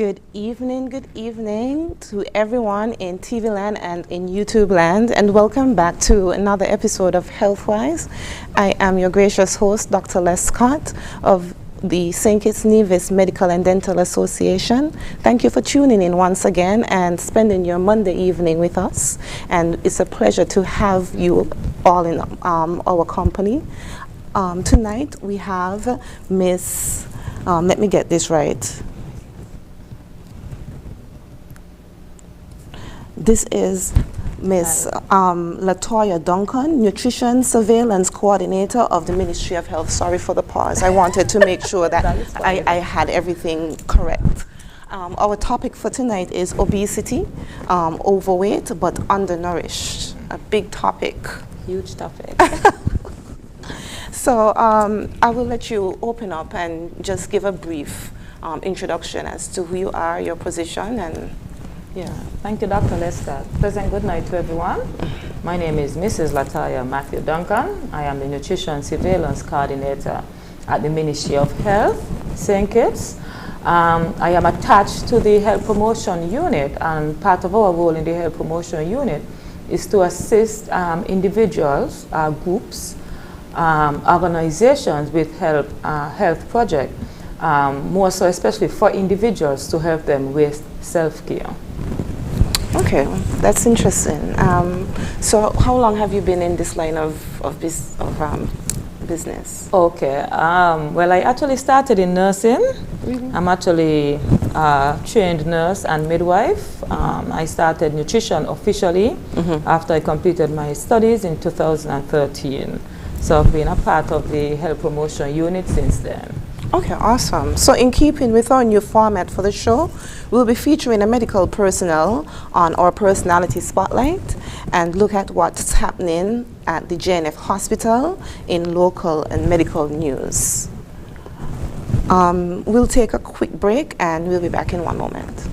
Good evening to everyone in TV land and in YouTube land, and welcome back to another episode of HealthWise. I am your gracious host, Dr. Les Scott of the St. Kitts Nevis Medical and Dental Association. Thank you for tuning in once again and spending your Monday evening with us. And it's a pleasure to have you all in our company. Tonight we have Miss, let me get this right. This is Miss Latoya Duncan, Nutrition Surveillance Coordinator of the Ministry of Health. Sorry for the pause. I wanted to make sure that I had everything correct. Our topic for tonight is obesity, overweight, but undernourished. A big topic. Huge topic. So I will let you open up and just give a brief introduction as to who you are, your position, and yeah, thank you, Dr. Lester. Pleasant good night to everyone. My name is Mrs. Latoya Matthew Duncan. I am the Nutrition Surveillance Coordinator at the Ministry of Health, St. Kitts. I am attached to the Health Promotion Unit, and part of our role in the Health Promotion Unit is to assist individuals, groups, organizations with health projects, more so especially for individuals to help them with self-care. Okay, that's interesting. So how long have you been in this line of business? Okay, well, I actually started in nursing. Really? I'm actually a trained nurse and midwife. I started nutrition officially after I completed my studies in 2013. So I've been a part of the Health Promotion Unit since then. Okay, awesome. So in keeping with our new format for the show, we'll be featuring a medical personnel on our Personality Spotlight and look at what's happening at the JNF Hospital in local and medical news. We'll take a quick break and we'll be back in one moment.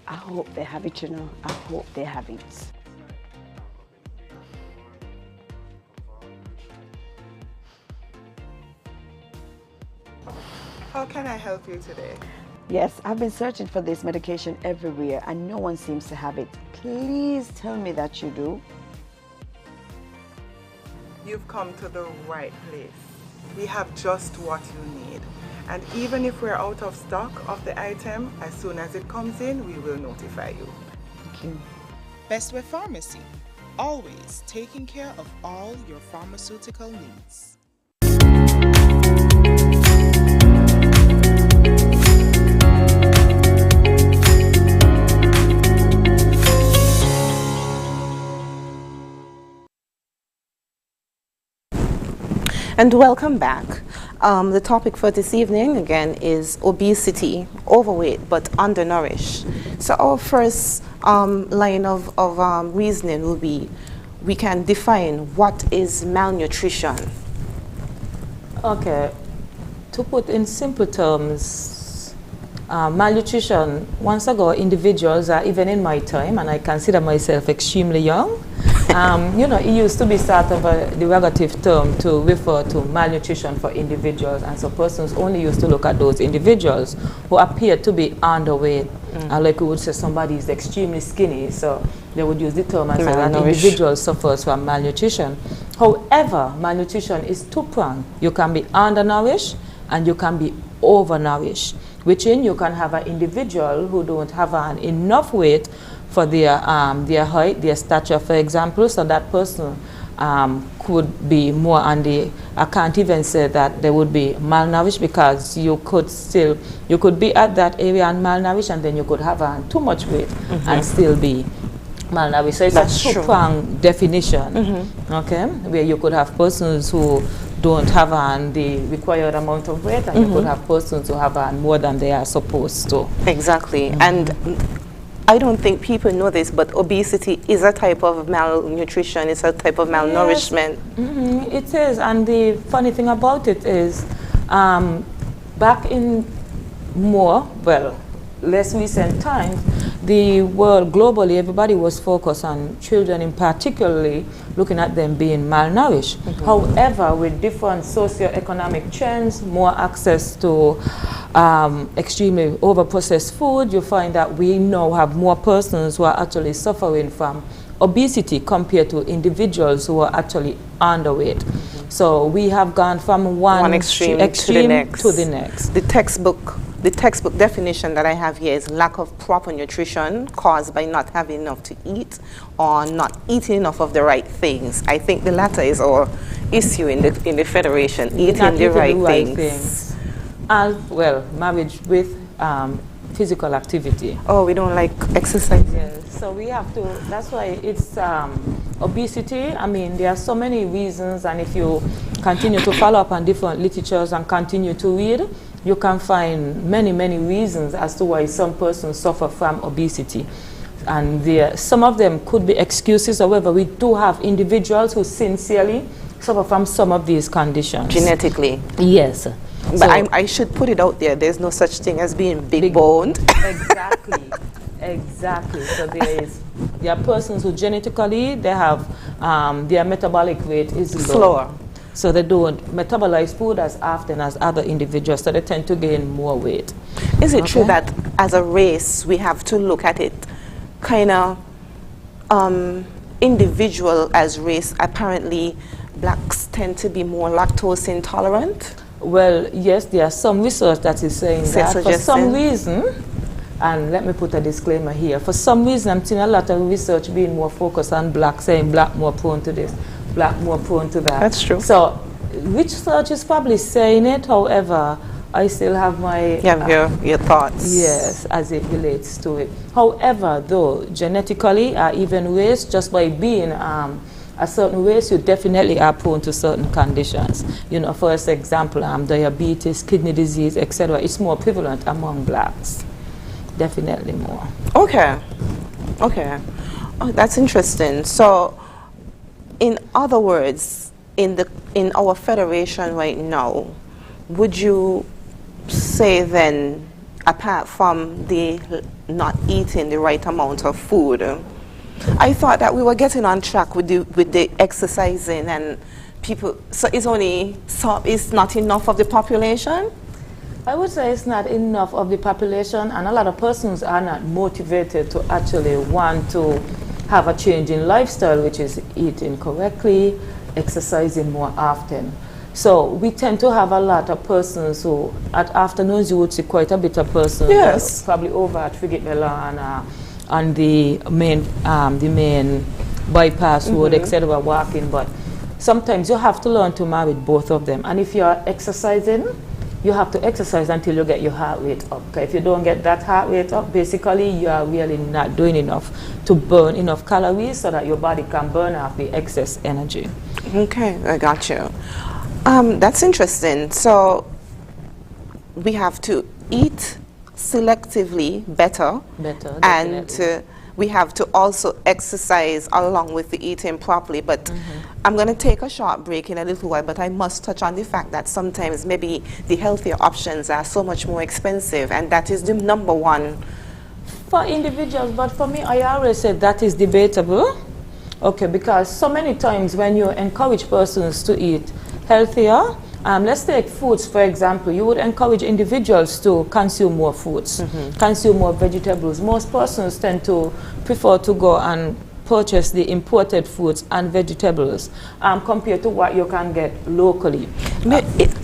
I hope they have it, you know. I hope they have it. How can I help you today? Yes, I've been searching for this medication everywhere and no one seems to have it. Please tell me that you do. You've come to the right place. We have just what you need. And even if we're out of stock of the item, as soon as it comes in, we will notify you. Thank you. Bestway Pharmacy, always taking care of all your pharmaceutical needs. And welcome back. The topic for this evening, again, is obesity, overweight, but undernourished. So our first line of reasoning will be, we can define what is malnutrition. Okay, to put in simple terms, malnutrition, once ago, individuals, even in my time, and I consider myself extremely young, you know, it used to be sort of a derogative term to refer to malnutrition for individuals, and so persons only used to look at those individuals who appeared to be underweight. Like we would say somebody is extremely skinny, so they would use the term and say that individual suffers from malnutrition. However, malnutrition is two-pronged. You can be undernourished and you can be overnourished, which in you can have an individual who don't have enough weight for their height, their stature, for example, so that person could be more on the, I can't even say that they would be malnourished, because you could be at that area and malnourished, and then you could have too much weight and still be malnourished. So it's a two-pronged definition, okay, where you could have persons who don't have the required amount of weight, and you could have persons who have more than they are supposed to. Exactly. And I don't think people know this, but obesity is a type of malnutrition. It's a type of malnourishment. Yes. It is, and the funny thing about it is, back in less recent times, the world globally, everybody was focused on children, in particularly looking at them being malnourished. However, with different socio-economic trends, more access to extremely over-processed food, you find that we now have more persons who are actually suffering from obesity compared to individuals who are actually underweight. So we have gone from one extreme to the next. The textbook definition that I have here is lack of proper nutrition caused by not having enough to eat or not eating enough of the right things. I think the latter is our issue in the Federation, eating the right things. And, well, marriage with physical activity. Oh, we don't like exercise? Yes, so we have to, that's why it's obesity. I mean, there are so many reasons, and if you continue to follow up on different literatures and continue to read, you can find many, many reasons as to why some persons suffer from obesity. And some of them could be excuses. However, we do have individuals who sincerely suffer from some of these conditions. Genetically? Yes. But so, I should put it out there, there's no such thing as being big-boned. Exactly. Exactly. So there are persons who genetically, they have, their metabolic rate is slower. So they don't metabolize food as often as other individuals, so they tend to gain more weight. Is it true that as a race, we have to look at it kind of individual as race? Apparently, blacks tend to be more lactose intolerant? Well, yes, there are some research that is saying that. For some reason, and let me put a disclaimer here, for some reason I'm seeing a lot of research being more focused on black, saying black more prone to this, black more prone to that. That's true. So research is probably saying it, however, I still have my... your thoughts. Yes, as it relates to it. However, though, genetically, even race, just by being a certain race, you definitely are prone to certain conditions. You know, for example, diabetes, kidney disease, etc. It's more prevalent among blacks. Definitely more. Okay. Okay. Oh, that's interesting. So, in other words, in our federation right now, would you say then, apart from the not eating the right amount of food, I thought that we were getting on track with the exercising and people, so it's not enough of the population? I would say it's not enough of the population, and a lot of persons are not motivated to actually want to have a change in lifestyle, which is eating correctly, exercising more often. So we tend to have a lot of persons who, at afternoons, you would see quite a bit of persons. Yes. Probably over at Frigate Bella on the main bypass road, etc., walking. But sometimes you have to learn to marry both of them. And if you are exercising, you have to exercise until you get your heart rate up. Okay? If you don't get that heart rate up, basically you are really not doing enough to burn enough calories so that your body can burn off the excess energy. Okay, I got you. That's interesting. So we have to eat selectively better and we have to also exercise along with the eating properly. But I'm going to take a short break in a little while, but I must touch on the fact that sometimes maybe the healthier options are so much more expensive, and that is the number one. For individuals, but for me, I always said that is debatable. Okay, because so many times when you encourage persons to eat healthier, let's take foods, for example. You would encourage individuals to consume more foods, consume more vegetables. Most persons tend to prefer to go and purchase the imported foods and vegetables compared to what you can get locally.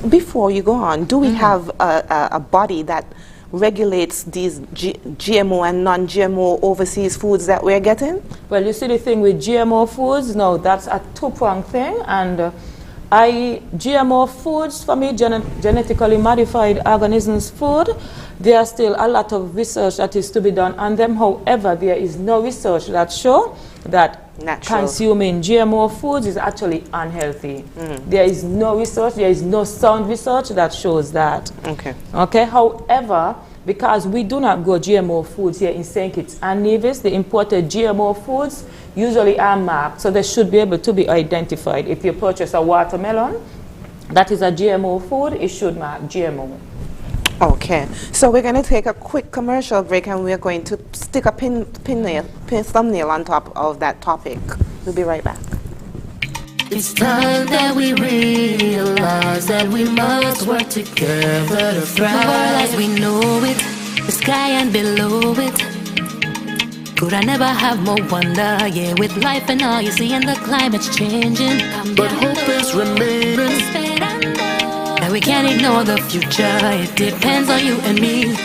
Before you go on, do we have a body that regulates these GMO and non-GMO overseas foods that we're getting? Well, you see the thing with GMO foods, no, that's a two-pronged thing, and GMO foods, for me, genetically modified organisms food, there are still a lot of research that is to be done on them. However, there is no research that shows that consuming GMO foods is actually unhealthy. There is no research, there is no sound research that shows that. Okay. However, because we do not grow GMO foods here in St. Kitts and Nevis. The imported GMO foods usually are marked, so they should be able to be identified. If you purchase a watermelon, that is a GMO food, it should mark GMO. Okay, so we're going to take a quick commercial break and we're going to stick a thumbnail on top of that topic. We'll be right back. It's time that we realize that we must work together to thrive. The world as we know it, the sky and below it. Could I never have more wonder? Yeah, with life and all you see and the climate's changing. But hope is remaining. That we can't ignore the future. It depends on you and me.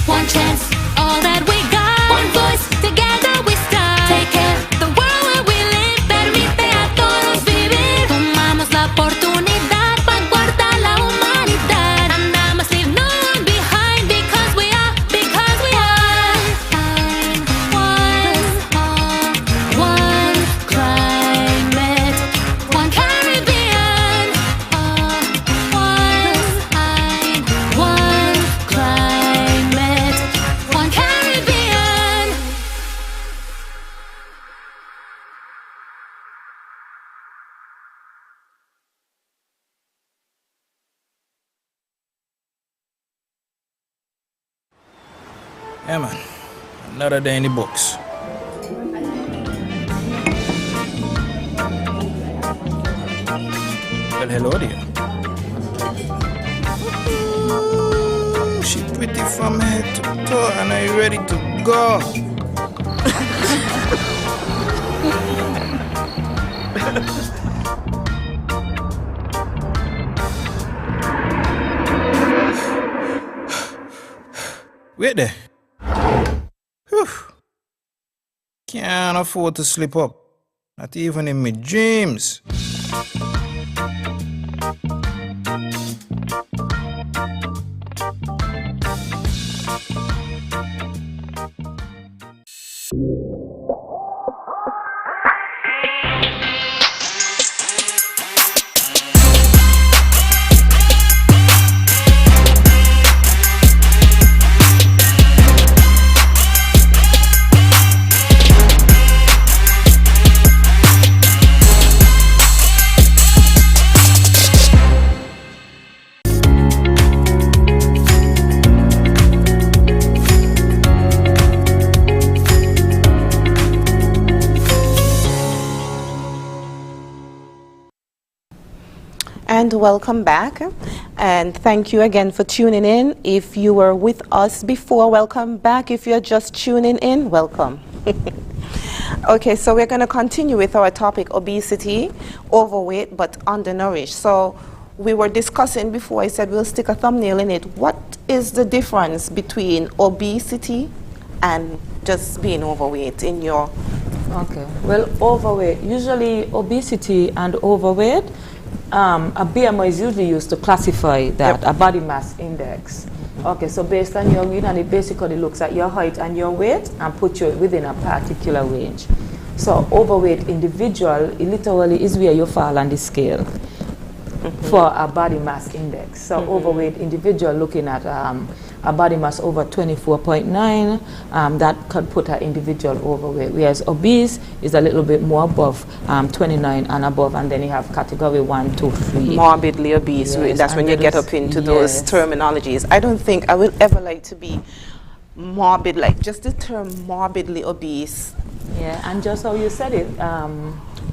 One chance, all that we got. One voice, together we start. Take care, the world where we live. Permite a todos vivir. Tomamos la oportunidad para guardar la humanidad. And I must leave no one behind because we are one climate, one Caribbean. One climate, one Caribbean. Yeah, man. Another day in the books. Well, hello there. Ooh, she pretty from head to toe, and are you ready to go? Wait there. Whew. Can't afford to slip up. Not even in my dreams. And welcome back, and thank you again for tuning in. If you were with us before, welcome back. If you're just tuning in, welcome. Okay, so we're going to continue with our topic, obesity, overweight, but undernourished. So we were discussing before, I said we'll stick a thumbnail in it. What is the difference between obesity and just being overweight in your... Okay, well, overweight, usually obesity and overweight, a BMI is usually used to classify that, a body mass index. Okay, so based on your weight, and it basically looks at your height and your weight and put you within a particular range. So overweight individual, it literally is where you fall on the scale for a body mass index. So overweight individual looking at a body mass over 24.9, that could put an individual overweight, whereas obese is a little bit more above 29 and above, and then you have category 1, 2, 3. Morbidly obese, Yes, that's when you get up into those terminologies. I don't think I will ever like to be morbid, like just the term morbidly obese. Yeah, and just how you said it,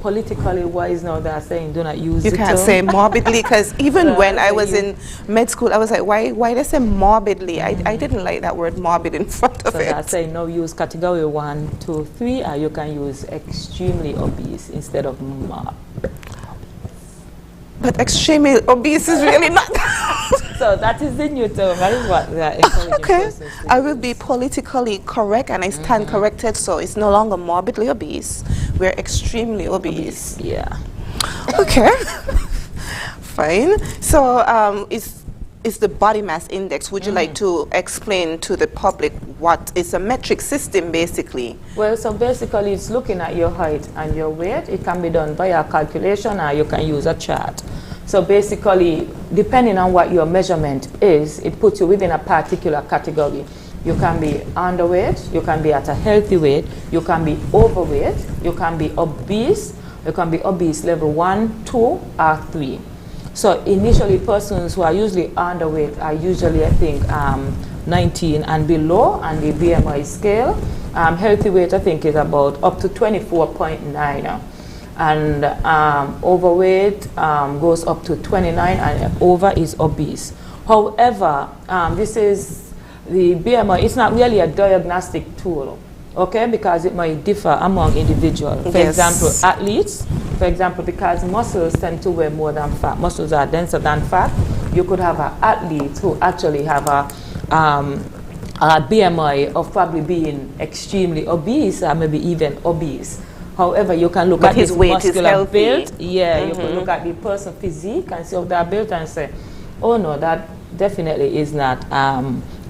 politically wise now they're saying do not use You the can't term. say morbidly, because even when I was in med school, I was like, why they say morbidly? I didn't like that word morbid in front of So it. they're saying no, use category 1, 2, 3, or you can use extremely obese instead of morbid. But extremely obese is really not. So that is the new term. That is what they're encouraging Okay, persons to I will use. be politically correct, and I stand corrected, so it's no longer morbidly obese. We're extremely obese. Yeah. Okay, fine. So it's the body mass index. Would you like to explain to the public what is a metric system, basically? Well, so basically it's looking at your height and your weight. It can be done by a calculation, or you can use a chart. So basically, depending on what your measurement is, it puts you within a particular category. You can be underweight, you can be at a healthy weight, you can be overweight, you can be obese, you can be obese level 1, 2, or 3. So initially, persons who are usually underweight are usually, I think, 19 and below on the BMI scale. Healthy weight, I think, is about up to 24.9. And overweight goes up to 29, and over is obese. However, this is the BMI. It's not really a diagnostic tool, okay, because it might differ among individuals. For example, athletes, for example, because muscles tend to weigh more than fat, muscles are denser than fat, you could have an athlete who actually have a BMI of probably being extremely obese or maybe even obese. However, you can look at his muscular build. Yeah, you can look at the person's physique and see of that build and say, oh no, that definitely is not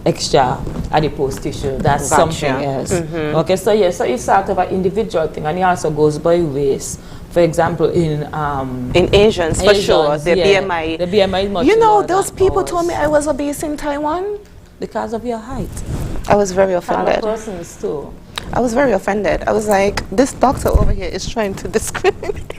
extra adipose tissue. That's something else. Okay, so yeah, so it's sort of an individual thing, and it also goes by race. For example, in Asians, for sure, the BMI. The BMI is much You know, lower those than people ours. told me I was obese in Taiwan. Because of your height. I was very Other offended. persons too. I was very offended. I was like, this doctor over here is trying to discriminate.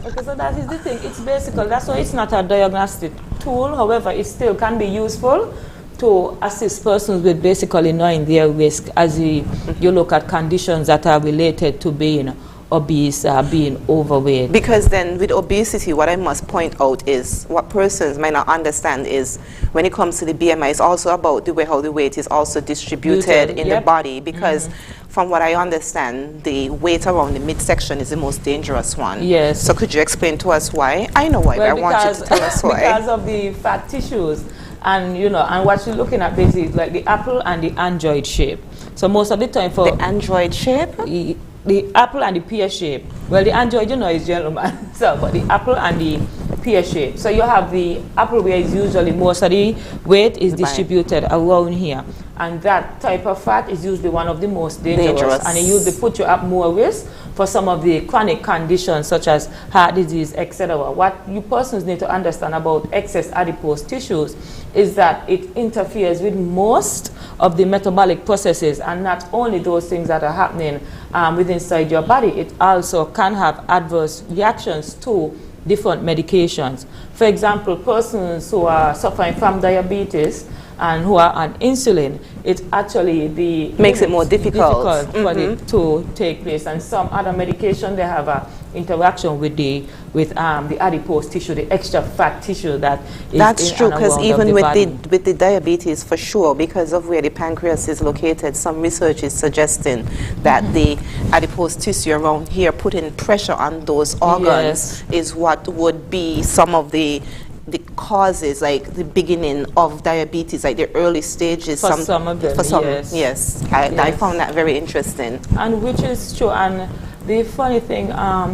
Okay, so that is the thing. It's basic. That's why it's not a diagnostic tool. However, it still can be useful to assist persons with basically knowing their risk as you look at conditions that are related to being obese, being overweight. Because then with obesity, what I must point out is, what persons might not understand is, when it comes to the BMI, it's also about the way how the weight is also distributed in the body. Because from what I understand, the weight around the midsection is the most dangerous one. Yes. So could you explain to us why? I know why, but I want you to tell us why. Because of the fat tissues. And you know, and what you're looking at basically is like the apple and the android shape. So most of the time for the android shape, the apple and the pear shape. Well, the android, you know, is gentleman. So, but the apple and the pear shape. So you have the apple where is usually most of the weight is distributed around here, and that type of fat is usually one of the most dangerous. And it usually put you at more risk for some of the chronic conditions such as heart disease, etc. What you persons need to understand about excess adipose tissues is that it interferes with most of the metabolic processes, and not only those things that are happening within inside your body, it also can have adverse reactions to different medications. For example, persons who are suffering from diabetes and who are on insulin, it actually makes it more difficult for it to take place. And some other medication, they have a interaction with the adipose tissue, the extra fat tissue that is That's true, because even with the diabetes, for sure, because of where the pancreas is located, some research is suggesting that the adipose tissue around here putting pressure on those organs is what would be some of the causes, like the beginning of diabetes, like the early stages. For some of them, I found that very interesting. And which is true. And the funny thing,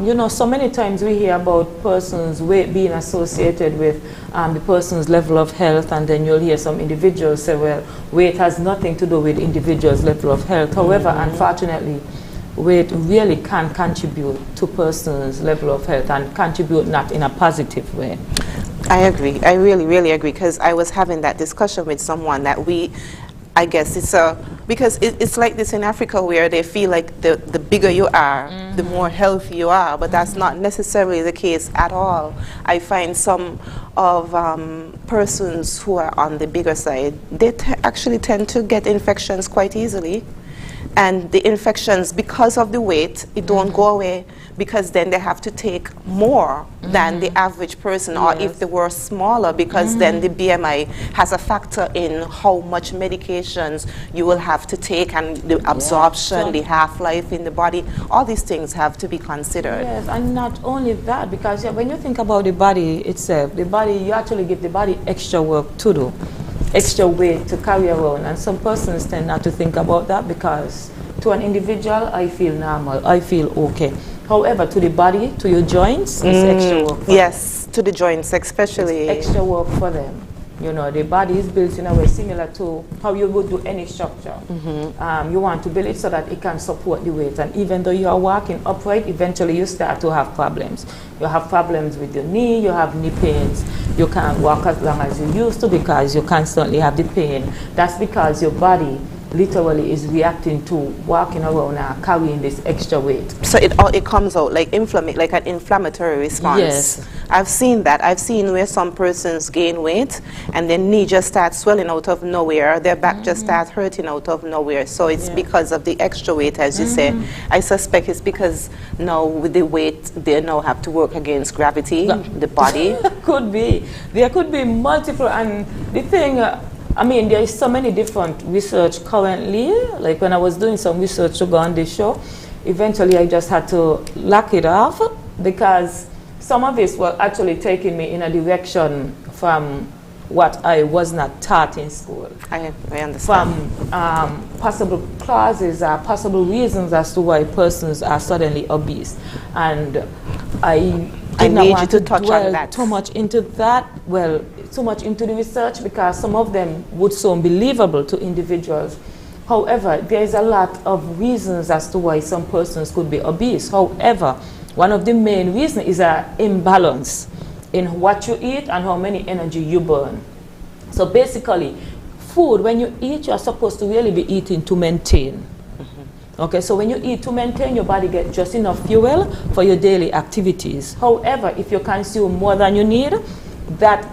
you know, so many times we hear about persons' weight being associated with the person's level of health, and then you'll hear some individuals say, well, weight has nothing to do with individuals' level of health. However, unfortunately, weight really can contribute to person's level of health, and contribute not in a positive way. I agree. I really, really agree, because I was having that discussion with someone that I guess because it's like this in Africa, where they feel like the bigger you are, the more healthy you are, but that's not necessarily the case at all. I find some of persons who are on the bigger side, they actually tend to get infections quite easily. And the infections, because of the weight, it don't go away, because then they have to take more than the average person, or if they were smaller, because then the BMI has a factor in how much medications you will have to take, and the absorption, the half-life in the body, all these things have to be considered. Yes, and not only that, because when you think about the body itself, you actually give the body extra work to do, extra weight to carry around, and some persons tend not to think about that, because to an individual, I feel normal, I feel okay. However, to the body, to your joints, it's extra work for them. To the joints especially. It's extra work for them. You know, the body is built in a way similar to how you would do any structure. You want to build it so that it can support the weight. And even though you are walking upright, eventually you start to have problems. You have problems with your knee, you have knee pains. You can't walk as long as you used to because you constantly have the pain. That's because your body literally is reacting to walking around and carrying this extra weight. So it comes out like like an inflammatory response. Yes. I've seen that. I've seen where some persons gain weight and their knee just starts swelling out of nowhere, their back just starts hurting out of nowhere. So it's because of the extra weight, as you say. I suspect it's because now with the weight, they now have to work against gravity, the body. Could be. There could be multiple, and the thing, I mean, there is so many different research currently. Like when I was doing some research to go on this show, eventually I just had to lock it off because some of this were actually taking me in a direction from what I was not taught in school. I understand. From possible causes or possible reasons as to why persons are suddenly obese. And I did not want to touch on that too much into that. Well, too much into the research because some of them would sound believable to individuals. However, there is a lot of reasons as to why some persons could be obese. However, one of the main reasons is an imbalance in what you eat and how many energy you burn. So basically, food, when you eat, you're supposed to really be eating to maintain. Okay, so when you eat to maintain, your body gets just enough fuel for your daily activities. However, if you consume more than you need, that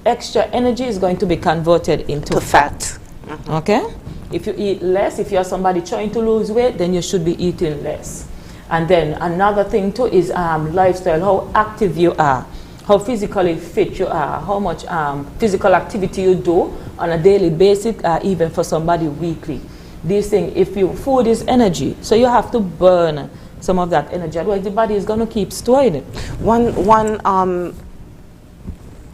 extra energy is going to be converted into fat. Okay? If you eat less, if you're somebody trying to lose weight, then you should be eating less. And then another thing too is lifestyle, how active you are, how physically fit you are, how much physical activity you do on a daily basis, even for somebody weekly. These things, if your food is energy, so you have to burn some of that energy, otherwise the body is going to keep storing it. One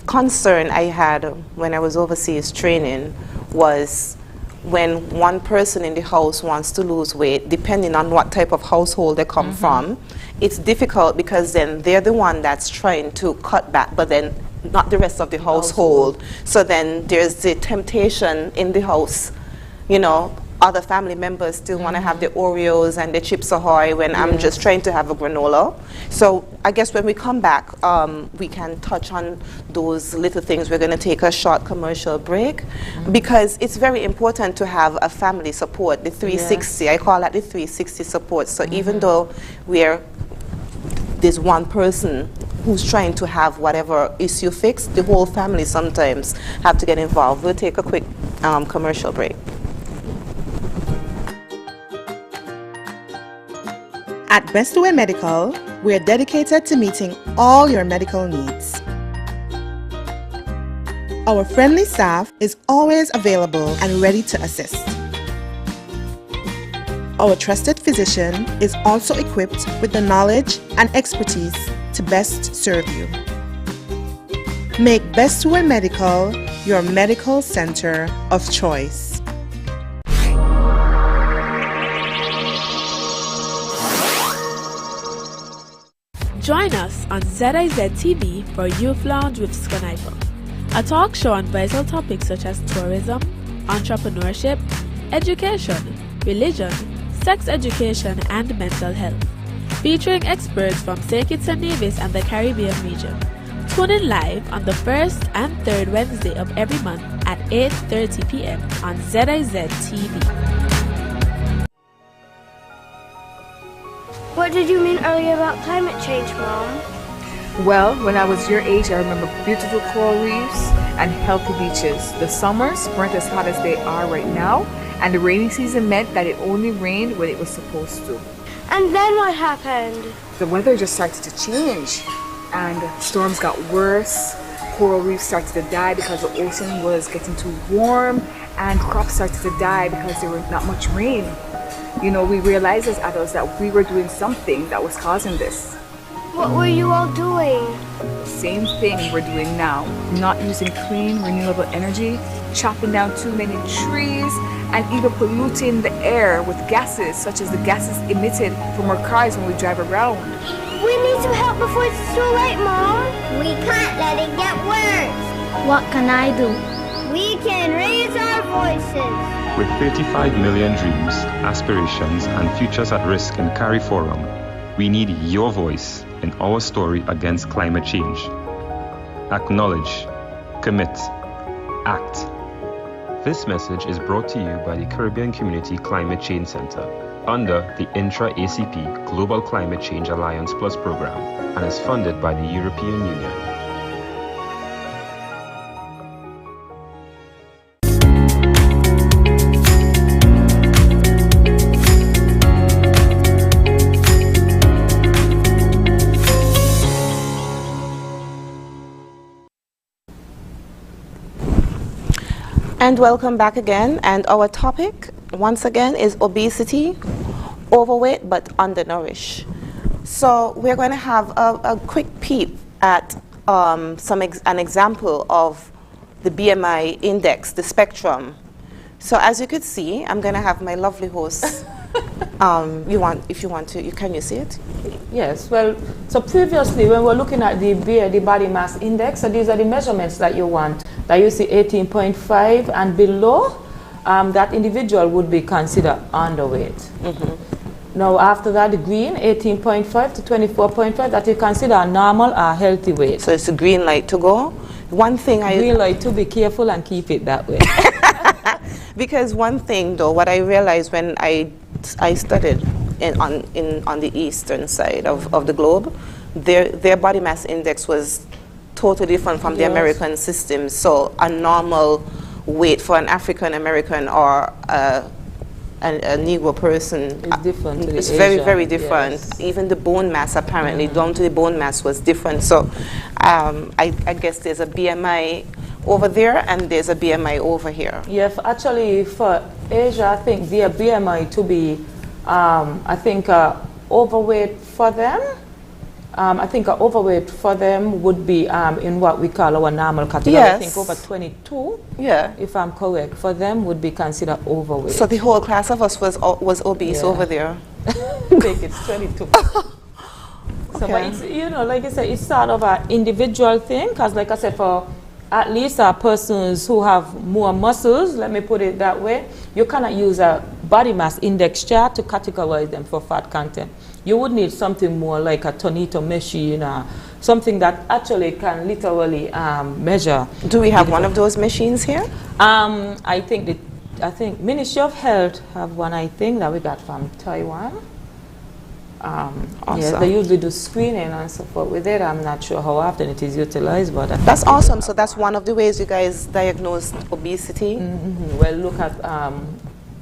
concern I had when I was overseas training was when one person in the house wants to lose weight, depending on what type of household they come from, it's difficult because then they're the one that's trying to cut back, but then not the rest of the household. So then there's the temptation in the house, you know, other family members still want to have the Oreos and the Chips Ahoy when I'm just trying to have a granola. So I guess when we come back, we can touch on those little things. We're going to take a short commercial break because it's very important to have a family support, the 360. I call that the 360 support. So even though there's one person who's trying to have whatever issue fixed, the whole family sometimes have to get involved. We'll take a quick commercial break. At Bestoway Medical, we are dedicated to meeting all your medical needs. Our friendly staff is always available and ready to assist. Our trusted physician is also equipped with the knowledge and expertise to best serve you. Make Bestoway Medical your medical center of choice. Join us on ZIZ TV for Youth Lounge with Skanifer, a talk show on vital topics such as tourism, entrepreneurship, education, religion, sex education, and mental health, featuring experts from St. Kitts and Nevis and the Caribbean region. Tune in live on the first and third Wednesday of every month at 8:30 p.m. on ZIZ TV. What did you mean earlier about climate change, Mom? Well, when I was your age, I remember beautiful coral reefs and healthy beaches. The summers weren't as hot as they are right now, and the rainy season meant that it only rained when it was supposed to. And then what happened? The weather just started to change, and storms got worse. Coral reefs started to die because the ocean was getting too warm, and crops started to die because there was not much rain. You know, we realized as adults that we were doing something that was causing this. What were you all doing? The same thing we're doing now. Not using clean, renewable energy, chopping down too many trees, and even polluting the air with gases, such as the gases emitted from our cars when we drive around. We need some help before it's too late, Mom. We can't let it get worse. What can I do? We can raise our voices. With 35 million dreams, aspirations, and futures at risk in Cari Forum, we need your voice in our story against climate change. Acknowledge, commit, act. This message is brought to you by the Caribbean Community Climate Change Center under the Intra-ACP Global Climate Change Alliance Plus program and is funded by the European Union. And welcome back again. And our topic, once again, is obesity, overweight but undernourished. So we're going to have a quick peep at an example of the BMI index, the spectrum. So as you could see, I'm going to have my lovely host. If you want to, can you see it? Yes. Well, so previously when we're looking at the body mass index, so these are the measurements that you want. That you see 18.5 and below, that individual would be considered underweight. Mm-hmm. Now after that, the green, 18.5 to 24.5, that you consider a normal or healthy weight. So it's a green light to go. One thing green light to be careful and keep it that way. Because one thing though, what I realized when I studied on the eastern side of the globe, their body mass index was totally different from the American system. So a normal weight for an African American or a Negro person is different. It's very, very different. Yes. Even the bone mass, apparently, down to the bone mass was different. So I guess there's a BMI over there and there's a BMI over here. Yeah, actually for Asia, I think their BMI to be, overweight for them. I think overweight for them would be in what we call our normal category. Yes. I think over 22, yeah, if I'm correct, for them would be considered overweight. So the whole class of us was obese over there. I think it's 22. So, but it's, like I said, it's sort of an individual thing, because like I said, for at least persons who have more muscles, let me put it that way, you cannot use a body mass index chart to categorize them for fat content. You would need something more like a Tonito machine, something that actually can literally measure. Do we have one of those machines here? I think Ministry of Health have one, I think, that we got from Taiwan. Awesome. Yeah, they usually do screening and so forth with it. I'm not sure how often it is utilized, but that's awesome. So that's one of the ways you guys diagnose obesity. Mm-hmm. Well, look at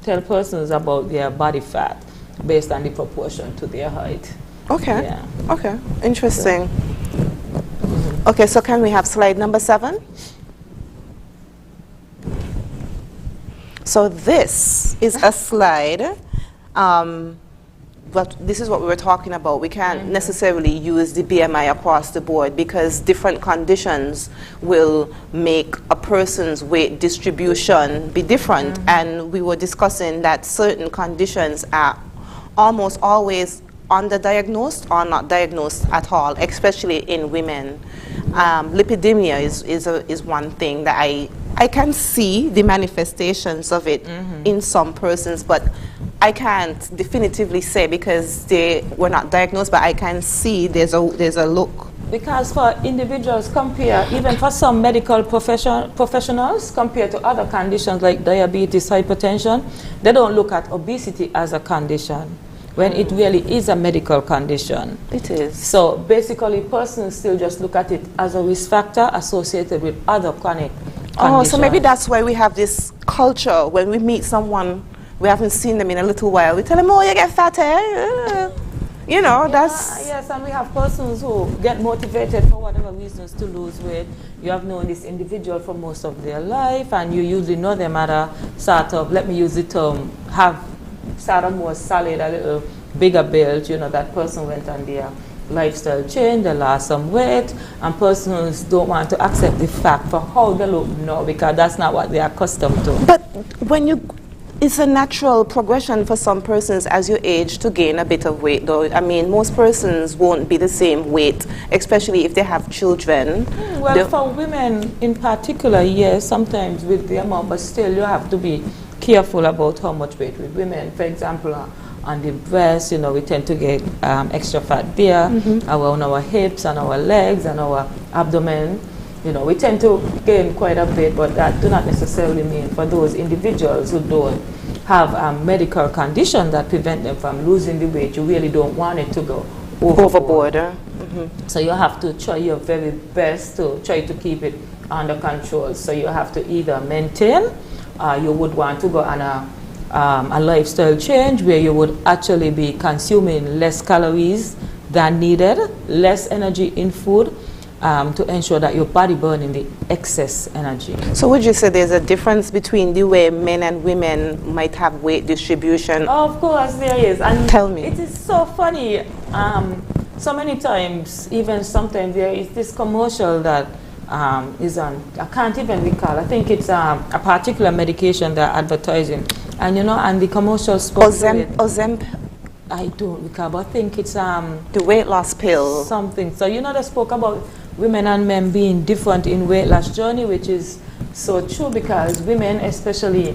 tell persons about their body fat based on the proportion to their height. Okay. Yeah. Okay. Interesting. Okay. So can we have slide number 7? So this is a slide. But this is what we were talking about. We can't necessarily use the BMI across the board because different conditions will make a person's weight distribution be different. And we were discussing that certain conditions are almost always underdiagnosed or not diagnosed at all, especially in women. Lipidemia is one thing that I can see the manifestations of it in some persons, but I can't definitively say because they were not diagnosed, but I can see there's a look. Because for individuals even for some medical professionals, compared to other conditions like diabetes, hypertension, they don't look at obesity as a condition, when it really is a medical condition. It is. So basically, persons still just look at it as a risk factor associated with other chronic conditions. Oh, so maybe that's why we have this culture when we meet someone, we haven't seen them in a little while, we tell them, oh, you get fat, eh? That's... Yes, and we have persons who get motivated for whatever reasons to lose weight. You have known this individual for most of their life, and you usually know them at a sort of, let me use the term, have sort of more solid, a little bigger build. That person went on their lifestyle change, they lost some weight, and persons don't want to accept the fact for how they look now because that's not what they're accustomed to. But when you it's a natural progression for some persons as you age to gain a bit of weight, though. I mean, most persons won't be the same weight, especially if they have children. Well, for women in particular, yes, sometimes with the amount, but still you have to be careful about how much weight with women. For example, on the breast, you know, we tend to get extra fat there, on our hips and our legs and our abdomen. You know, we tend to gain quite a bit, but that do not necessarily mean for those individuals who don't have a medical condition that prevent them from losing the weight, you really don't want it to go overboard. So you have to try your very best to try to keep it under control. So you have to either maintain, you would want to go on a lifestyle change where you would actually be consuming less calories than needed, less energy in food, to ensure that your body burning the excess energy. So would you say there's a difference between the way men and women might have weight distribution? Of course there is. And tell me. It is so funny. So many times, even sometimes there is this commercial that is on, I can't even recall, I think it's a particular medication they're advertising. And you know, and the commercial spoke Ozemp. I don't recall, but I think it's the weight loss pill. Something. So you know, they spoke about women and men being different in weight loss journey, which is so true, because women especially,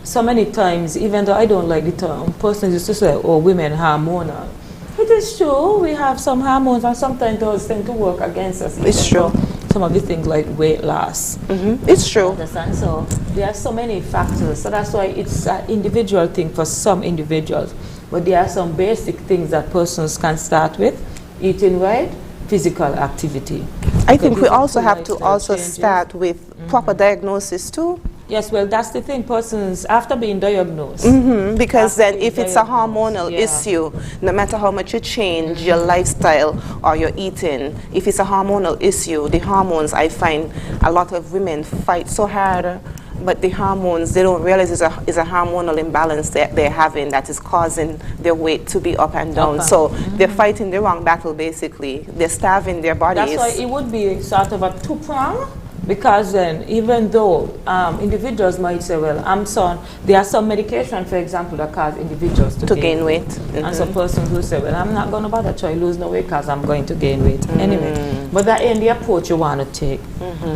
so many times, even though I don't like the term, persons used to say, oh, women hormonal. It is true, we have some hormones, and sometimes those tend to work against us. It's true. Some of the things like weight loss. It's true. Understand? So there are so many factors. So that's why it's an individual thing for some individuals. But there are some basic things that persons can start with: eating right, physical activity. I think we also have to start with proper diagnosis too. Yes, well, that's the thing, persons, after being diagnosed. Because then if it's a hormonal issue, no matter how much you change your lifestyle or your eating, if it's a hormonal issue, the hormones, I find a lot of women fight so hard, but the hormones, they don't realize it's a hormonal imbalance that they're having that is causing their weight to be up and down. So they're fighting the wrong battle, basically. They're starving their bodies. That's why it would be sort of a two-prong. Because then, even though individuals might say, well, there are some medication, for example, that cause individuals to gain weight. And some persons who say, well, I'm not going to bother try lose no weight because I'm going to gain weight anyway. But that ain't the approach you want to take.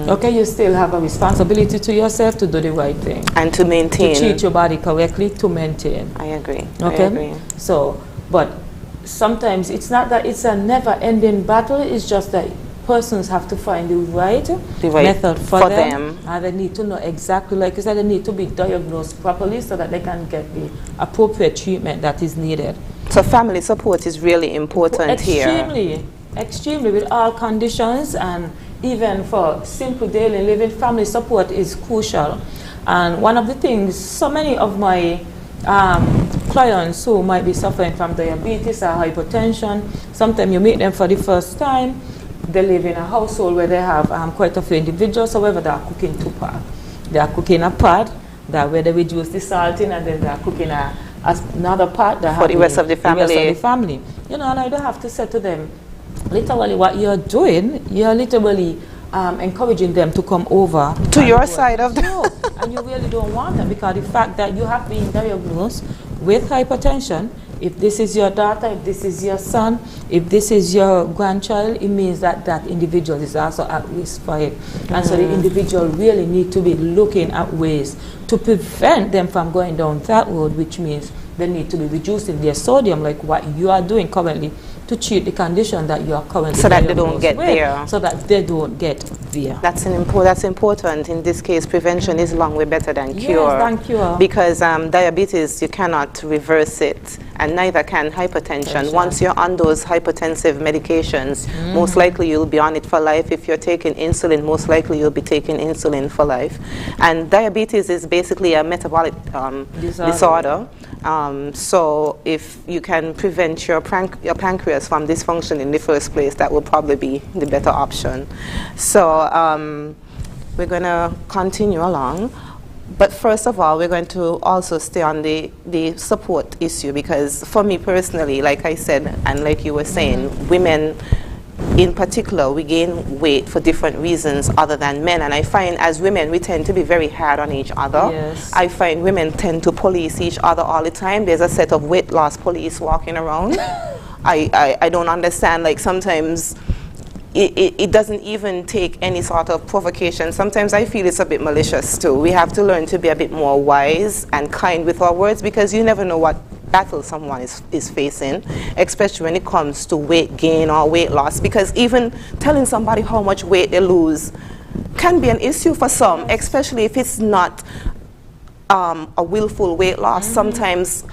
Okay, you still have a responsibility to yourself to do the right thing. And to maintain. To treat your body correctly, to maintain. I agree. Okay? I agree. So, but sometimes it's not that it's a never-ending battle, it's just that persons have to find the right method for them. And they need to know exactly, like you said, they need to be diagnosed properly so that they can get the appropriate treatment that is needed. So family support is really important here. Extremely, with all conditions, and even for simple daily living, family support is crucial. And one of the things, so many of my clients who might be suffering from diabetes or hypertension, sometimes you meet them for the first time. They live in a household where they have quite a few individuals. However, they are cooking two parts. They are cooking a part that where they reduce the salt in, and then they are cooking another part that for the rest of the family. You know, and I don't have to say to them, literally, what you're doing, you're literally encouraging them to come over to your side of the. And you really don't want that, because the fact that you have been diagnosed with hypertension. If this is your daughter, if this is your son, if this is your grandchild, it means that that individual is also at risk for it. And so the individual really need to be looking at ways to prevent them from going down that road, which means they need to be reducing their sodium, like what you are doing currently, to treat the condition that you are currently so that they don't get there. So that they don't get there. That's important. In this case, prevention is long way better than cure. Yes, than cure. Because diabetes, you cannot reverse it, and neither can hypertension. Once you're on those hypertensive medications, most likely you'll be on it for life. If you're taking insulin, most likely you'll be taking insulin for life. And diabetes is basically a metabolic disorder. So if you can prevent your pancreas from dysfunction in the first place, that will probably be the better option. So we're going to continue along. But first of all, we're going to also stay on the support issue, because for me personally, like I said, and like you were saying, women in particular, we gain weight for different reasons other than men. And I find as women, we tend to be very hard on each other. Yes. I find women tend to police each other all the time. There's a set of weight loss police walking around. I don't understand, like sometimes it doesn't even take any sort of provocation. Sometimes I feel it's a bit malicious too. We have to learn to be a bit more wise and kind with our words, because you never know what battle someone is facing, especially when it comes to weight gain or weight loss, because even telling somebody how much weight they lose can be an issue for some, especially if it's not a willful weight loss. Sometimes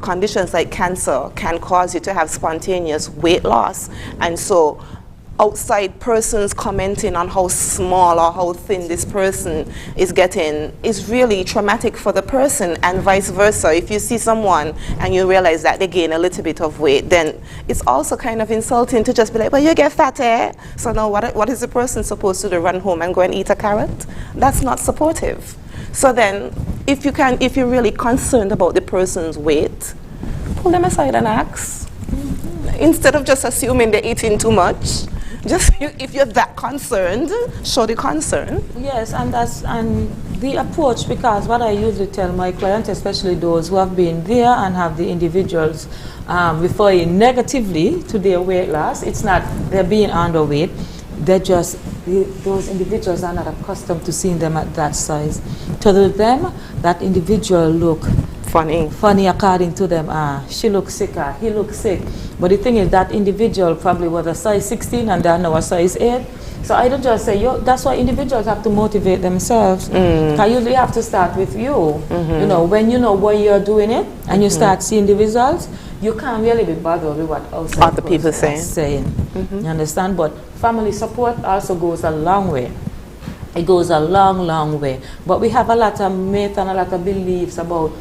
conditions like cancer can cause you to have spontaneous weight loss, and so outside persons commenting on how small or how thin this person is getting is really traumatic for the person, and vice versa. If you see someone and you realize that they gain a little bit of weight, then it's also kind of insulting to just be like, well, you get fat, eh? So now what is the person supposed to do? Run home and go and eat a carrot? That's not supportive. So then if you're really concerned about the person's weight, pull them aside and ask. Instead of just assuming they're eating too much, just if you're that concerned, show the concern. Yes, and the approach, because what I usually tell my clients, especially those who have been there and have the individuals referring negatively to their weight loss, it's not they're being underweight, they're just, those individuals are not accustomed to seeing them at that size. To them, that individual look funny according to them. She looks sick, he looks sick. But the thing is, that individual probably was a size 16 and they're now a size 8. So I don't just say, that's why individuals have to motivate themselves. Because you usually have to start with you. You know, when you know why you're doing it and you start seeing the results, you can't really be bothered with what other people saying. You understand? But family support also goes a long way. It goes a long, long way. But we have a lot of myth and a lot of beliefs about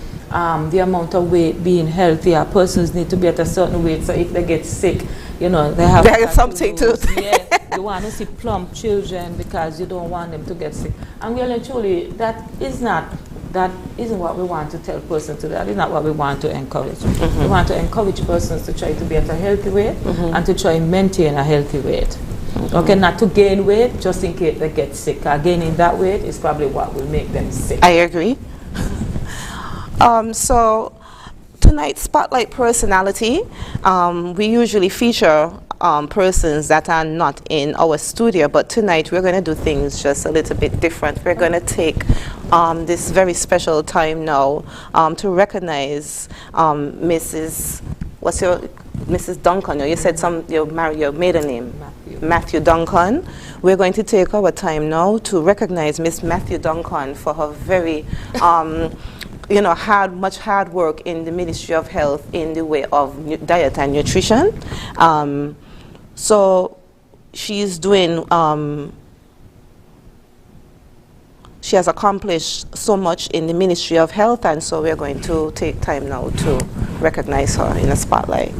the amount of weight being healthy. Persons need to be at a certain weight, so if they get sick, you know, they have something to yeah, you want to see plump children because you don't want them to get sick. And really and truly, that isn't what we want to tell persons to do. That is not what we want to encourage. We want to encourage persons to try to be at a healthy weight and to try and maintain a healthy weight. Okay, not to gain weight just in case they get sick. Gaining that weight is probably what will make them sick. I agree. So tonight's Spotlight Personality, we usually feature persons that are not in our studio, but tonight we're going to do things just a little bit different. We're going to take this very special time now to recognize Mrs. Mrs. Duncan. You said your maiden name. Matthew Duncan. We're going to take our time now to recognize Miss Matthew Duncan for her very much hard work in the Ministry of Health in the way of diet and nutrition. So she's doing, she has accomplished so much in the Ministry of Health, and so we're going to take time now to recognize her in a spotlight.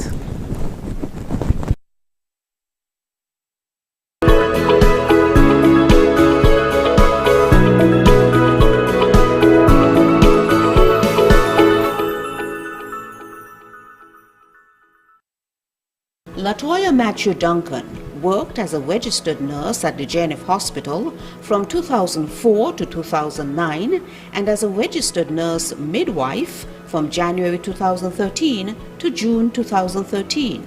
Latoya Matthew Duncan worked as a registered nurse at the JNF Hospital from 2004 to 2009 and as a registered nurse midwife from January 2013 to June 2013.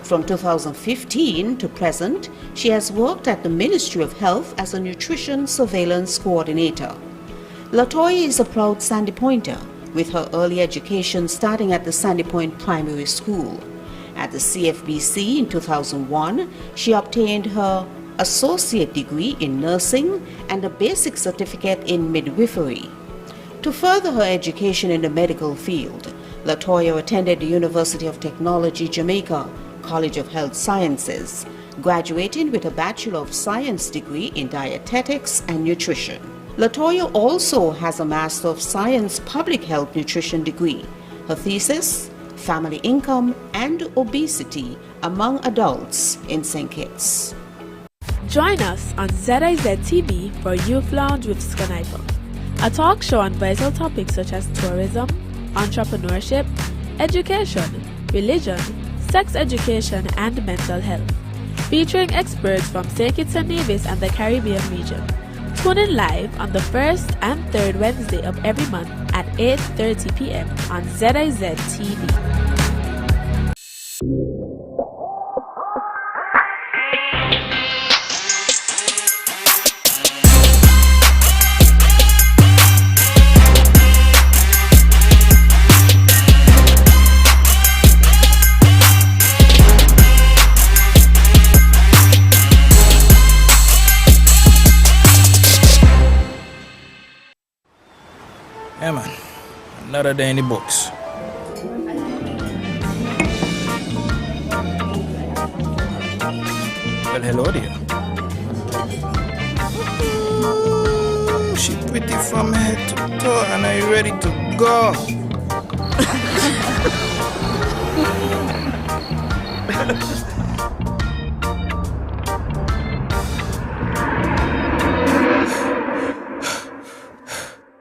From 2015 to present, she has worked at the Ministry of Health as a nutrition surveillance coordinator. Latoya is a proud Sandy Pointer, with her early education starting at the Sandy Point Primary School. At the CFBC in 2001, she obtained her associate degree in nursing and a basic certificate in midwifery. To further her education in the medical field, Latoya attended the University of Technology, Jamaica, College of Health Sciences, graduating with a Bachelor of Science degree in dietetics and nutrition. Latoya also has a Master of Science Public Health Nutrition degree. Her thesis, Family Income and Obesity Among Adults in St. Kitts. Join us on ZIZ TV for Youth Lounge with Scanaiper, a talk show on vital topics such as tourism, entrepreneurship, education, religion, sex education, and mental health. featuring experts from St. Kitts and Nevis and the Caribbean region. Tune in live on the first and third Wednesday of every month at 8:30 p.m. on ZIZ TV. Yeah, man. Another day in the books. Well, hello there. Ooh, she pretty from head to toe, and are you ready to go?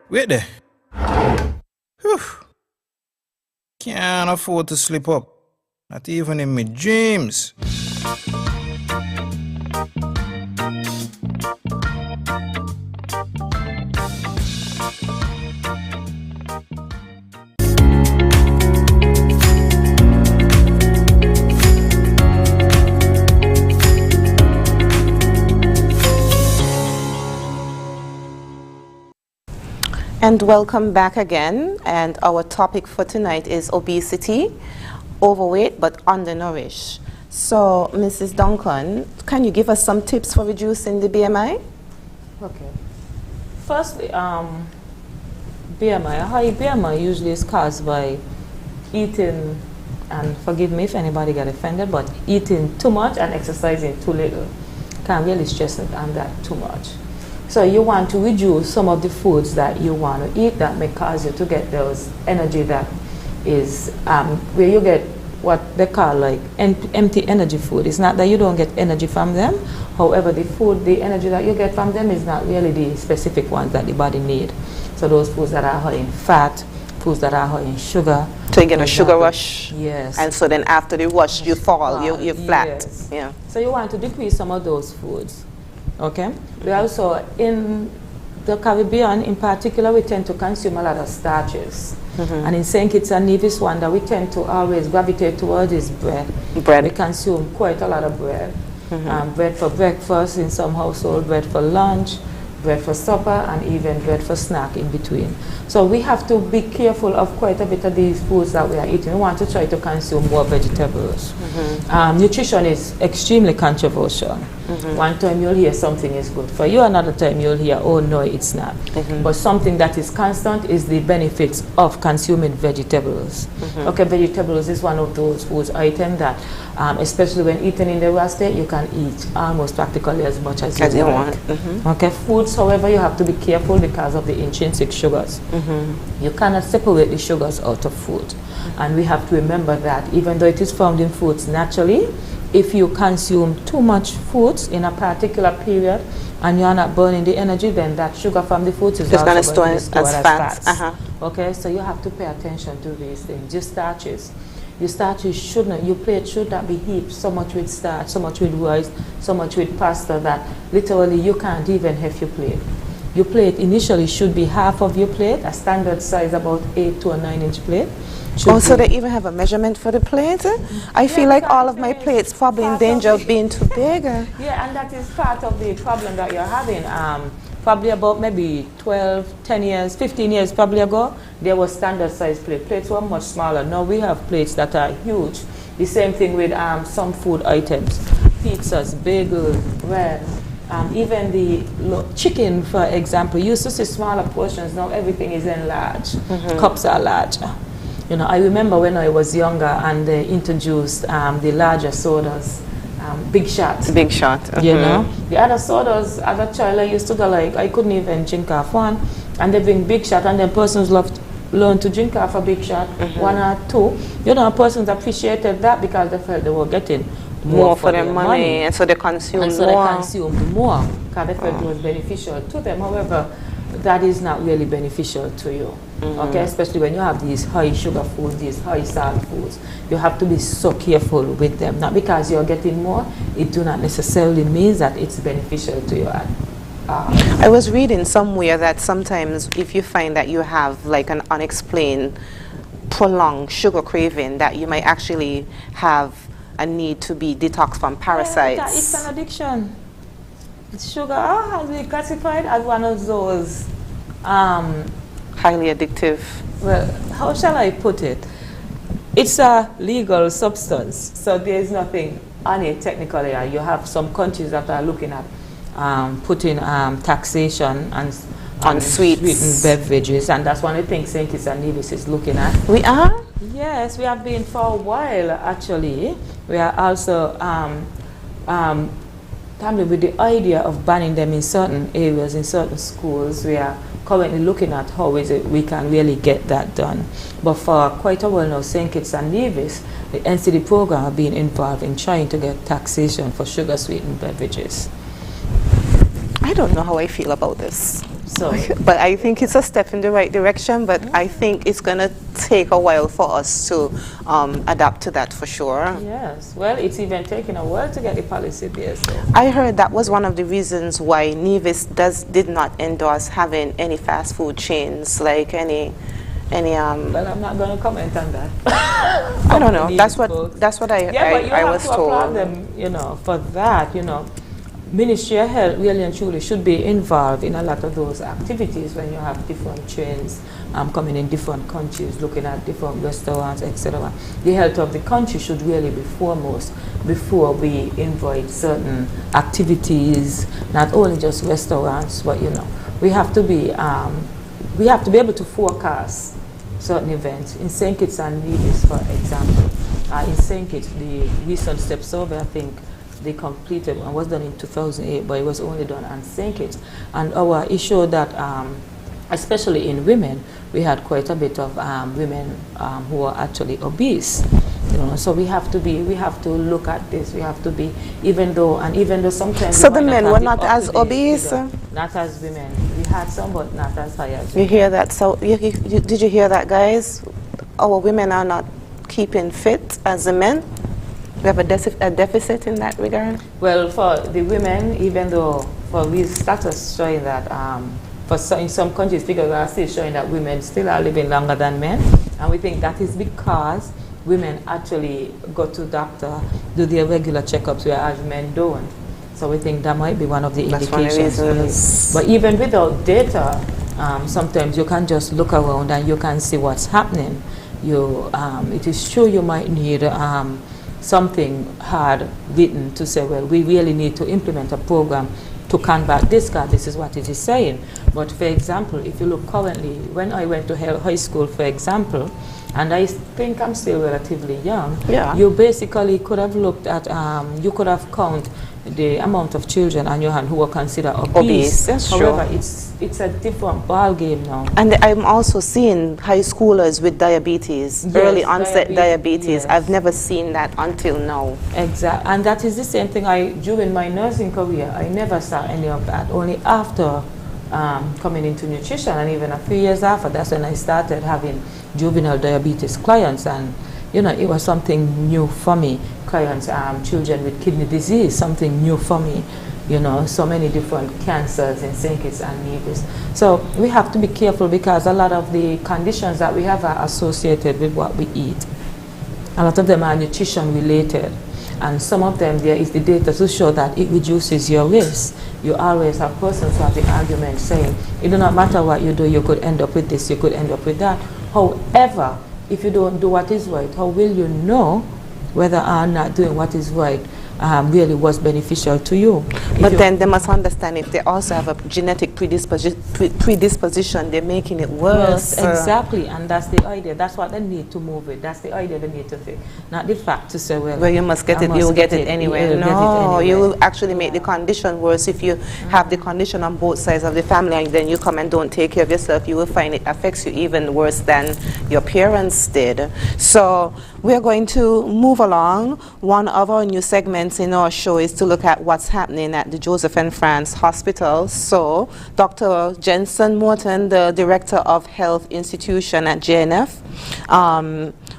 Wait there. Whew. Can't afford to slip up. Not even in my dreams. And welcome back again. And our topic for tonight is obesity, overweight but undernourished. So, Mrs. Duncan, can you give us some tips for reducing the BMI? Okay. Firstly, BMI, a high BMI usually is caused by eating, and forgive me if anybody got offended, but eating too much and exercising too little. Can't really stress it on that too much. So you want to reduce some of the foods that you want to eat that may cause you to get those energy that is where you get what they call like empty energy food. It's not that you don't get energy from them. However, the food, the energy that you get from them is not really the specific ones that the body need. So those foods that are high in fat, foods that are high in sugar. So you get a sugar rush. Yes. And so then after the rush, you fall, you're flat. Yes. Yeah. So you want to decrease some of those foods. Okay. We also, in the Caribbean in particular, we tend to consume a lot of starches. And in St. Kitts and Nevis, one that we tend to always gravitate towards is bread. We consume quite a lot of bread. Bread for breakfast in some households, bread for lunch, bread for supper, and even bread for snack in between. So we have to be careful of quite a bit of these foods that we are eating. We want to try to consume more vegetables. Nutrition is extremely controversial. One time you'll hear something is good for you, another time you'll hear, oh no, it's not. But something that is constant is the benefits of consuming vegetables. Okay, vegetables is one of those foods items that, especially when eaten in the raw state, you can eat almost practically as much as you want. Okay, foods, however, you have to be careful because of the intrinsic sugars. You cannot separate the sugars out of food. And we have to remember that even though it is found in foods naturally, if you consume too much foods in a particular period and you're not burning the energy, then that sugar from the foods is also going to be stored as fats. Okay, so you have to pay attention to these things. Your starches shouldn't, your plate should not be heaped so much with starch, so much with rice, so much with pasta that literally you can't even have your plate. Your plate initially should be half of your plate, a standard size about 8 to a 9-inch plate. Oh, so they even have a measurement for the plate? I feel like all of my plates probably in danger of being too big. Yeah, and that is part of the problem that you're having. Probably about maybe 12, 10 years, 15 years probably ago, there was standard size plate. Plates were much smaller. Now we have plates that are huge. The same thing with some food items. Pizzas, bagels, bread. Even the chicken, for example, used to see smaller portions. Now everything is enlarged. Cups are larger. You know, I remember when I was younger and they introduced the larger sodas, Big Shot. Big Shot. You know, the other sodas, as a child, I used to go like, I couldn't even drink off one. And they bring Big Shot, and then persons learn to drink off a Big Shot, one or two. You know, persons appreciated that because they felt they were getting more for their money. And so they consumed more. And so they consumed more because they felt it was beneficial to them. However, that is not really beneficial to you. Okay, especially when you have these high sugar foods, these high salt foods. You have to be so careful with them. Not because you're getting more, it do not necessarily mean that it's beneficial to you. I was reading somewhere that sometimes if you find that you have like an unexplained prolonged sugar craving, that you might actually have a need to be detoxed from parasites. Yeah, it's an addiction. Sugar has been classified as one of those highly addictive. Well, how shall I put it? It's a legal substance, so there is nothing on it technically. You have some countries that are looking at putting taxation on sweetened beverages, and that's one of the things St. Kitts and Nevis is looking at. We are? Yes, we have been for a while actually. We are also with the idea of banning them in certain areas, in certain schools. We are currently looking at how is it we can really get that done. But for quite a while now, St. Kitts and Nevis, the NCD program have been involved in trying to get taxation for sugar sweetened beverages. I don't know how I feel about this. So, but I think it's a step in the right direction, but I think it's going to take a while for us to adapt to that for sure. Yes, well, it's even taken a while to get the policy there. So. I heard that was one of the reasons why Nevis did not endorse having any fast food chains, like any Well, I'm not going to comment on that. I don't know. That's what I was told. Applaud them, you know, for that, you know. Ministry of Health really and truly should be involved in a lot of those activities when you have different chains coming in different countries, looking at different restaurants, etc. The health of the country should really be foremost before we invite certain activities, not only just restaurants, but you know, we have to be able to forecast certain events. In St. Kitts and Nevis, for example, in St. Kitts, the recent STEP survey, I think, they completed and was done in 2008, but it was only done on St. Kitts. And our issue that, especially in women, we had quite a bit of women who are actually obese. You know, so we have to look at this. We have to be, even though sometimes. So the men were not as obese. Not as women. We had some, but not as high as. You hear that? So did you hear that, guys? Our women are not keeping fit as the men. We have a deficit in that regard? Well, for the women, even though for these status showing that in some countries, figures are still showing that women still are living longer than men, and we think that is because women actually go to doctor, do their regular checkups, whereas men don't. So we think that might be one of the indications. But even without data, sometimes you can just look around and you can see what's happening. It is true you might need something hard written to say, well, we really need to implement a program to combat this, because this is what it is saying. But for example, if you look currently, when I went to high school, for example, and I think I'm still relatively young, you basically could have looked at, you could have counted the amount of children on your hand who were considered obese. That's However, true. it's a different ball game now. And I'm also seeing high schoolers with diabetes, early onset diabetes. Yes. I've never seen that until now. Exactly, and that is the same thing during my nursing career, I never saw any of that. Only after coming into nutrition, and even a few years after, that's when I started having juvenile diabetes clients, and you know, it was something new for me. Clients, children with kidney disease, something new for me. You know, so many different cancers in St. Kitts and Nevis. So we have to be careful, because a lot of the conditions that we have are associated with what we eat. A lot of them are nutrition related, and some of them there is the data to show that it reduces your risk. You always have persons who have the argument saying it does not matter what you do, you could end up with this, you could end up with that. However, if you don't do what is right, how will you know whether or not doing what is right really was beneficial to you? But then they must understand, if they also have a genetic predisposition, they're making it worse. Yes, exactly, and that's the idea. That's what they need to move with. That's the idea they need to think. Not the fact to say, well, you must get it, you'll get it anyway. No, you will actually make the condition worse. If you have the condition on both sides of the family and then you come and don't take care of yourself, you will find it affects you even worse than your parents did. So we're going to move along. One of our new segments segments in our show is to look at what's happening at the Joseph and France Hospital. So Dr. Jensen Morton, the Director of Health Institution at JNF,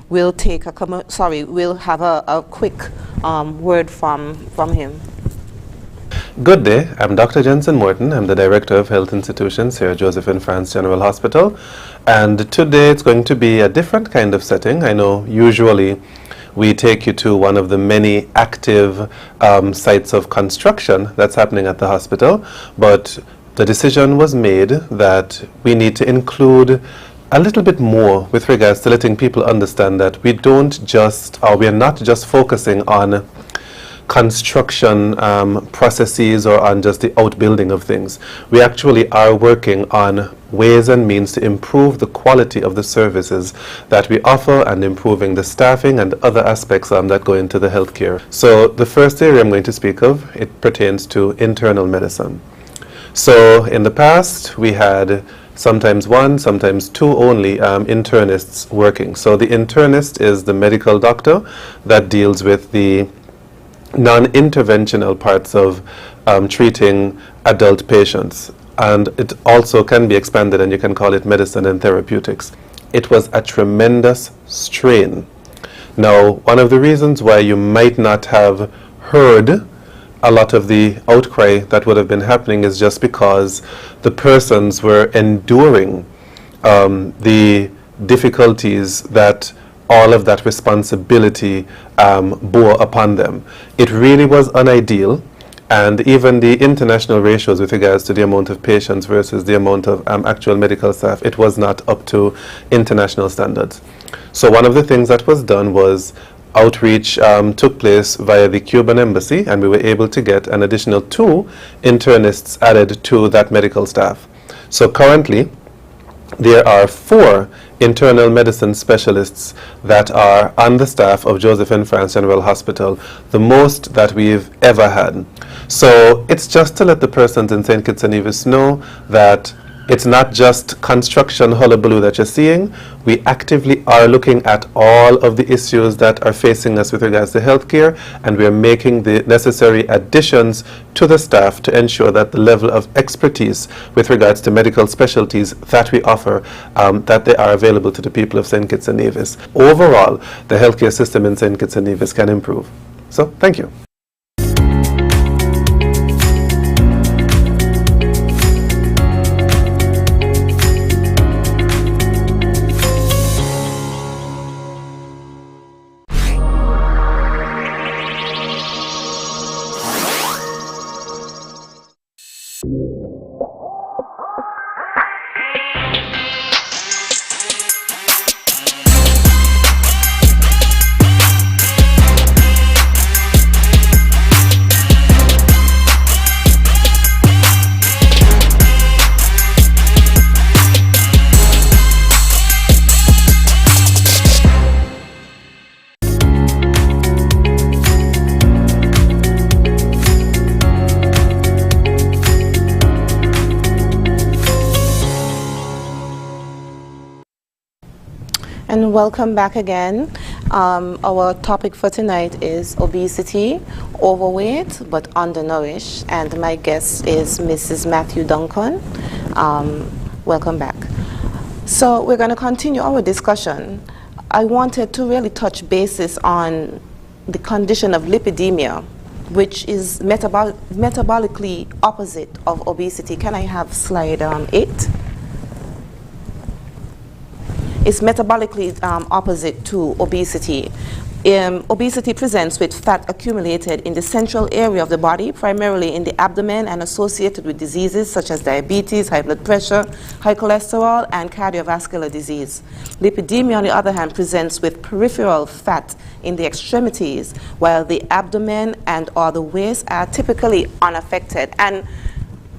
will take we'll have a quick word from him. Good day, I'm Dr. Jensen Morton. I'm the Director of Health Institutions here at Joseph and France General Hospital. And today it's going to be a different kind of setting. I know usually we take you to one of the many active sites of construction that's happening at the hospital, but the decision was made that we need to include a little bit more with regards to letting people understand that we are not just focusing on construction processes or on just the outbuilding of things. We actually are working on ways and means to improve the quality of the services that we offer and improving the staffing and other aspects that go into the healthcare. So the first area I'm going to speak of, it pertains to internal medicine. So in the past we had sometimes one, sometimes two only internists working. So the internist is the medical doctor that deals with the non-interventional parts of treating adult patients, and it also can be expanded and you can call it medicine and therapeutics. It was a tremendous strain. Now, one of the reasons why you might not have heard a lot of the outcry that would have been happening is just because the persons were enduring the difficulties that all of that responsibility bore upon them. It really was unideal, and even the international ratios with regards to the amount of patients versus the amount of actual medical staff, it was not up to international standards. So one of the things that was done was outreach took place via the Cuban embassy, and we were able to get an additional 2 internists added to that medical staff. So currently there are 4 internal medicine specialists that are on the staff of Joseph and France General Hospital, the most that we've ever had. So it's just to let the persons in St. Kitts and Nevis know that it's not just construction hullabaloo that you're seeing. We actively are looking at all of the issues that are facing us with regards to healthcare, and we're making the necessary additions to the staff to ensure that the level of expertise with regards to medical specialties that we offer, that they are available to the people of St. Kitts and Nevis. Overall, the healthcare system in St. Kitts and Nevis can improve. So, thank you. And welcome back again. Our topic for tonight is obesity, overweight, but undernourished. And my guest is Mrs. Matthew Duncan. Welcome back. So we're going to continue our discussion. I wanted to really touch bases on the condition of lipidemia, which is metabolically opposite of obesity. Can I have slide 8? It's metabolically opposite to obesity. Obesity presents with fat accumulated in the central area of the body, primarily in the abdomen, and associated with diseases such as diabetes, high blood pressure, high cholesterol, and cardiovascular disease. Lipidemia, on the other hand, presents with peripheral fat in the extremities, while the abdomen and or the waist are typically unaffected. And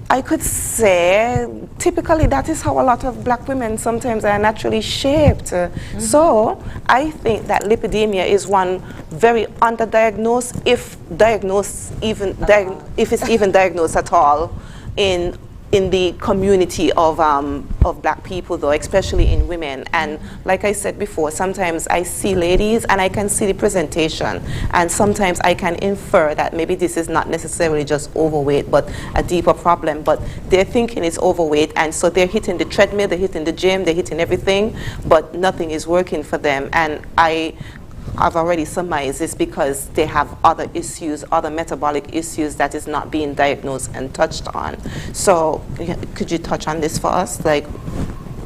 I could say, typically, that is how a lot of black women sometimes are naturally shaped. So I think that lipidemia is one very underdiagnosed, if it's even diagnosed at all, in in the community of black people, though, especially in women. And like I said before, sometimes I see ladies and I can see the presentation, and sometimes I can infer that maybe this is not necessarily just overweight, but a deeper problem. But they're thinking it's overweight, and so they're hitting the treadmill, they're hitting the gym, they're hitting everything, but nothing is working for them. And I've already surmised this because they have other issues, other metabolic issues that is not being diagnosed and touched on. So could you touch on this for us, like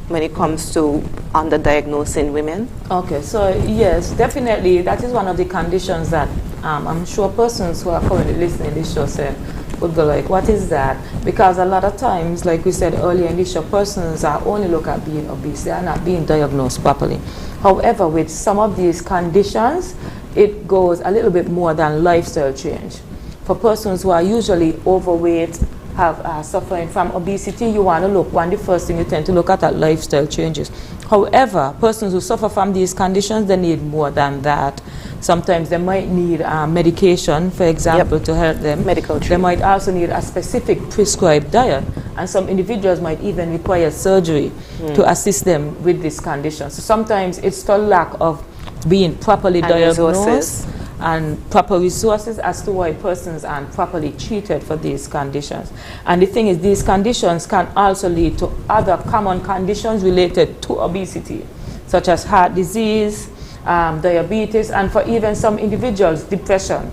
when it comes to underdiagnosing women? Okay, so yes, definitely that is one of the conditions that I'm sure persons who are currently listening to this show would go like, what is that? Because a lot of times, like we said earlier in this show, persons are only look at being obese, they are not being diagnosed properly. However, with some of these conditions, it goes a little bit more than lifestyle change. For persons who are usually overweight, are suffering from obesity, you want to look, the first thing you tend to look at lifestyle changes. However, persons who suffer from these conditions, they need more than that. Sometimes they might need medication, for example, to help them. Medical treatment. They might also need a specific prescribed diet, and some individuals might even require surgery to assist them with this condition. So sometimes it's the lack of being properly diagnosed and proper resources as to why persons aren't properly treated for these conditions. And the thing is, these conditions can also lead to other common conditions related to obesity, such as heart disease, diabetes, and for even some individuals, depression.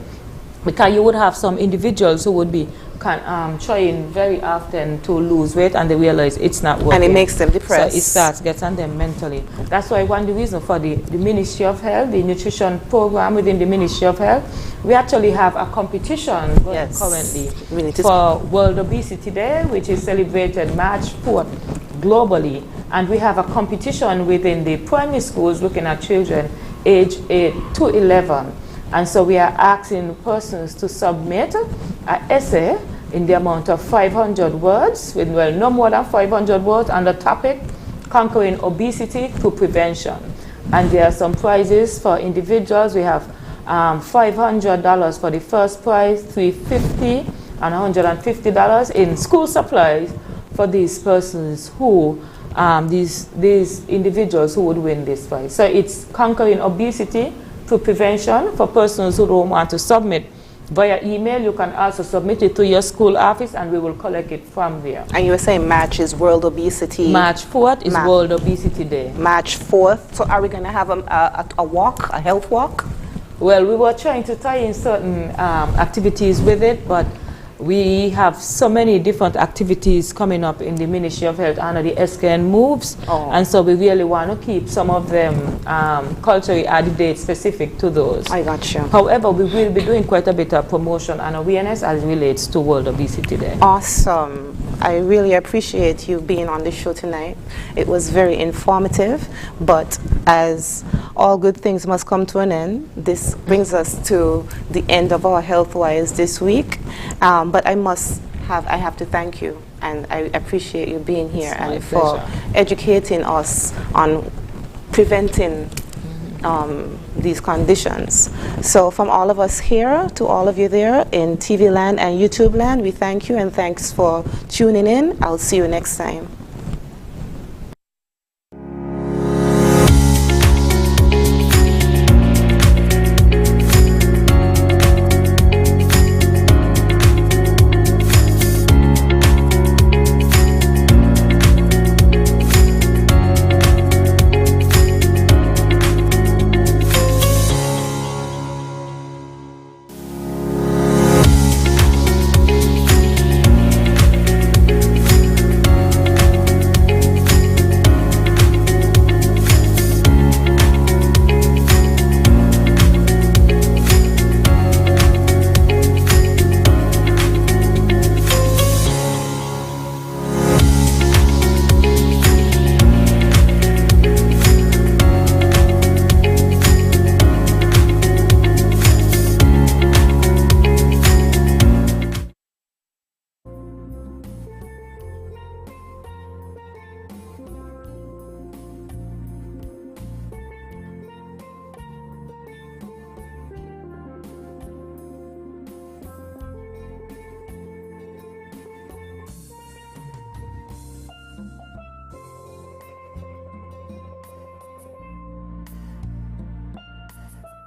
Because you would have some individuals who would be trying very often to lose weight, and they realize it's not working. And it makes them depressed. So it starts getting them mentally. That's why one of the reasons for the Ministry of Health, the nutrition program within the Ministry of Health, we actually have a competition currently for World Obesity Day, which is celebrated March 4th globally. And we have a competition within the primary schools looking at children aged 8 to 11. And so we are asking persons to submit an essay in the amount of 500 words, with no more than 500 words, on the topic, conquering obesity through prevention. And there are some prizes for individuals. We have $500 for the first prize, $350 and $150 in school supplies for these persons who, these individuals who would win this prize. So it's conquering obesity through prevention. For persons who don't want to submit via email, you can also submit it to your school office and we will collect it from there. And you were saying March is World Obesity. March 4th is World Obesity Day. March 4th. So are we going to have a walk, a health walk? Well, we were trying to tie in certain activities with it, but we have so many different activities coming up in the Ministry of Health under the SKN moves, and so we really want to keep some of them culturally added dates specific to those. I got you. However, we will be doing quite a bit of promotion and awareness as it relates to World Obesity Day. Awesome. I really appreciate you being on the show tonight. It was very informative, but as all good things must come to an end, this brings us to the end of our HealthWise this week. But I have to thank you, and I appreciate you being here and for educating us on preventing these conditions. So from all of us here to all of you there in TV land and YouTube land, we thank you and thanks for tuning in. I'll see you next time.